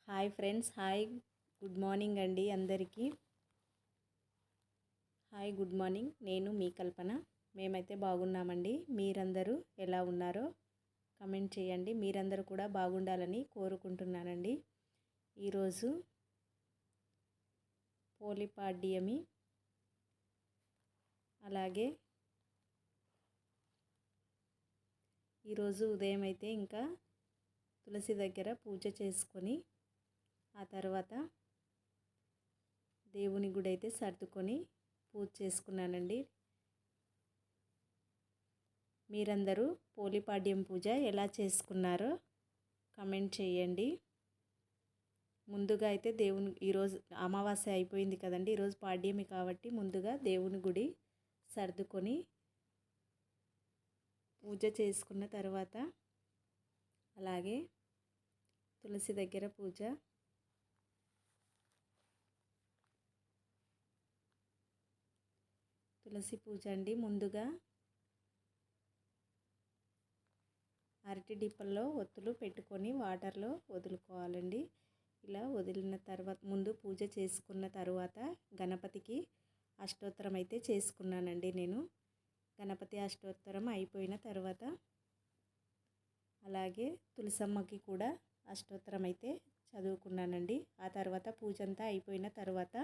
Hi friends, hi good morning అండి అందరికీ. Hi good morning. నేను మీ కల్పన. మేమైతే బాగున్నామండి. మీరందరూ ఎలా ఉన్నారో కమెంట్ చేయండి. మీరందరూ కూడా బాగుండాలని కోరుకుంటున్నానండి. ఈరోజు పోలిపాడ్యమి, అలాగే ఈరోజు ఉదయం అయితే ఇంకా తులసి దగ్గర పూజ చేసుకొని ఆ తర్వాత దేవుని గుడి అయితే సర్దుకొని పూజ చేసుకున్నానండి. మీరందరూ పోలిపాడ్యం పూజ ఎలా చేసుకున్నారో కమెంట్ చేయండి. ముందుగా అయితే ఈరోజు అమావాస్య అయిపోయింది కదండి, ఈరోజు పాడ్యమి కాబట్టి ముందుగా దేవుని గుడి సర్దుకొని పూజ చేసుకున్న తర్వాత అలాగే తులసి దగ్గర తులసి పూజ అండి. ముందుగా అరటి డిప్పల్లో ఒత్తులు పెట్టుకొని వాటర్లో వదులుకోవాలండి. ఇలా వదిలిన తర్వాత ముందు పూజ చేసుకున్న తర్వాత గణపతికి అష్టోత్తరం అయితే చేసుకున్నానండి. నేను గణపతి అష్టోత్తరం అయిపోయిన తర్వాత అలాగే తులసమ్మకి కూడా అష్టోత్తరం అయితే చదువుకున్నానండి. ఆ తర్వాత పూజ అంతా అయిపోయిన తర్వాత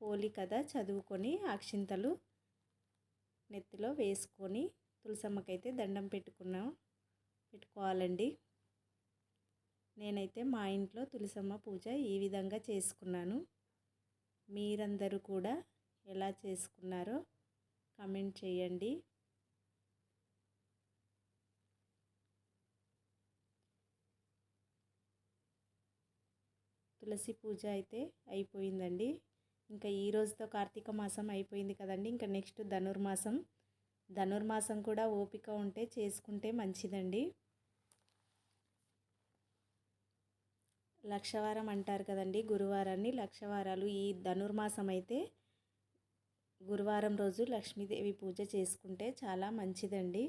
పోలి కథ చదువుకొని అక్షింతలు నెత్తిలో వేసుకొని తులసమ్మకైతే దండం పెట్టుకోవాలండి. నేనైతే మా ఇంట్లో తులసమ్మ పూజ ఈ విధంగా చేసుకున్నాను. మీరందరూ కూడా ఎలా చేసుకున్నారో కమెంట్ చేయండి. తులసి పూజ అయితే అయిపోయిందండి. ఇంకా ఈ రోజుతో కార్తీక మాసం అయిపోయింది కదండి. ఇంకా నెక్స్ట్ ధనుర్మాసం కూడా ఓపిక ఉంటే చేసుకుంటే మంచిదండి. లక్షవారం అంటారు కదండి గురువారాన్ని. లక్షవారాలు ఈ ధనుర్మాసం అయితే గురువారం రోజు లక్ష్మీదేవి పూజ చేసుకుంటే చాలా మంచిదండి.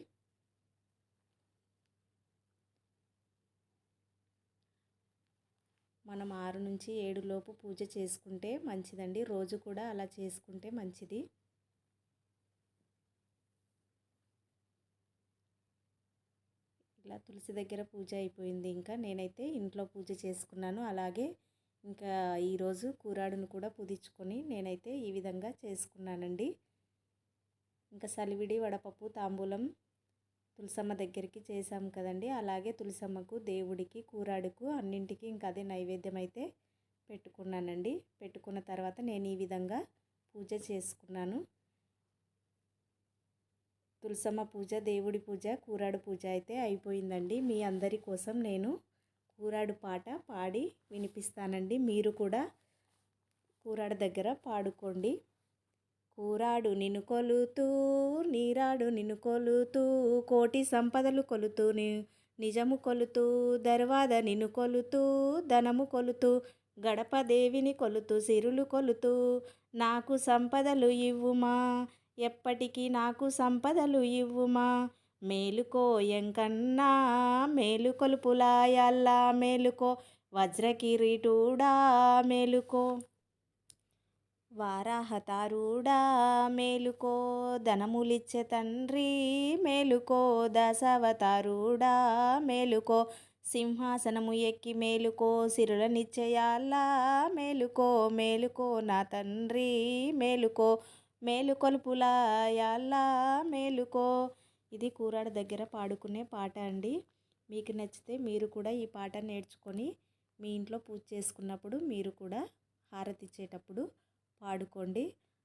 మనం 6 నుంచి 7 లోపు పూజ చేసుకుంటే మంచిదండి. రోజు కూడా అలా చేసుకుంటే మంచిది. ఇలా తులసి దగ్గర పూజ అయిపోయింది. ఇంకా నేనైతే ఇంట్లో పూజ చేసుకున్నాను. అలాగే ఇంకా ఈరోజు కూరాడును కూడా పుదించుకొని నేనైతే ఈ విధంగా చేసుకున్నానండి. ఇంకా సలివిడి వడపప్పు తాంబూలం తులసమ్మ దగ్గరికి చేసాం కదండి. అలాగే తులసమ్మకు, దేవుడికి, కూరాడుకు అన్నింటికి ఇంకా అదే నైవేద్యం అయితే పెట్టుకున్నానండి. పెట్టుకున్న తర్వాత నేను ఈ విధంగా పూజ చేసుకున్నాను. తులసమ్మ పూజ, దేవుడి పూజ, కూరాడు పూజ అయితే అయిపోయిందండి. మీ అందరి కోసం నేను కూరాడు పాట పాడి వినిపిస్తానండి. మీరు కూడా కూరాడు దగ్గర పాడుకోండి. కూరాడు నిన్ను కొలుతూ, నీరాడు నిన్ను కొలుతూ, కోటి సంపదలు కొలుతూ, నిజము కొలుతూ, దర్వాద నిన్ను కొలుతూ, ధనము కొలుతూ, గడప దేవిని కొలుతూ, సిరులు కొలుతూ, నాకు సంపదలు ఇవ్వుమా, ఎప్పటికీ నాకు సంపదలు ఇవ్వుమా, మేలుకో ఎంకన్నా మేలుకొలుపులాయల్లా, మేలుకో వజ్రకిరీటుడా మేలుకో, వారాహతారుడా మేలుకో, ధనములిచ్చే తండ్రి మేలుకో, దశావతారుడా మేలుకో, సింహాసనము ఎక్కి మేలుకో, సిరులనిచ్చయాల్లా మేలుకో, మేలుకో నా తండ్రి మేలుకో, మేలుకొలుపులాయల్లా మేలుకో. ఇది కూరాడు దగ్గర పాడుకునే పాట అండి. మీకు నచ్చితే మీరు కూడా ఈ పాట నేర్చుకొని మీ ఇంట్లో పూజ చేసుకున్నప్పుడు మీరు కూడా హారతి ఇచ్చేటప్పుడు పాడుకోండి.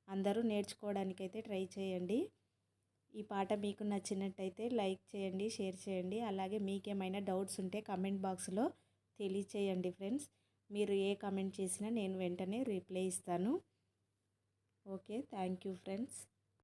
అందరూ నేర్చుకోవడానికైతే ట్రై చేయండి. ఈ పాట మీకు నచ్చినట్టయితే లైక్ చేయండి, షేర్ చేయండి. అలాగే మీకేమైనా డౌట్స్ ఉంటే కమెంట్ బాక్స్లో తెలియచేయండి ఫ్రెండ్స్. మీరు ఏ కమెంట్ చేసినా నేను వెంటనే రిప్లై ఇస్తాను. Okay, thank you friends.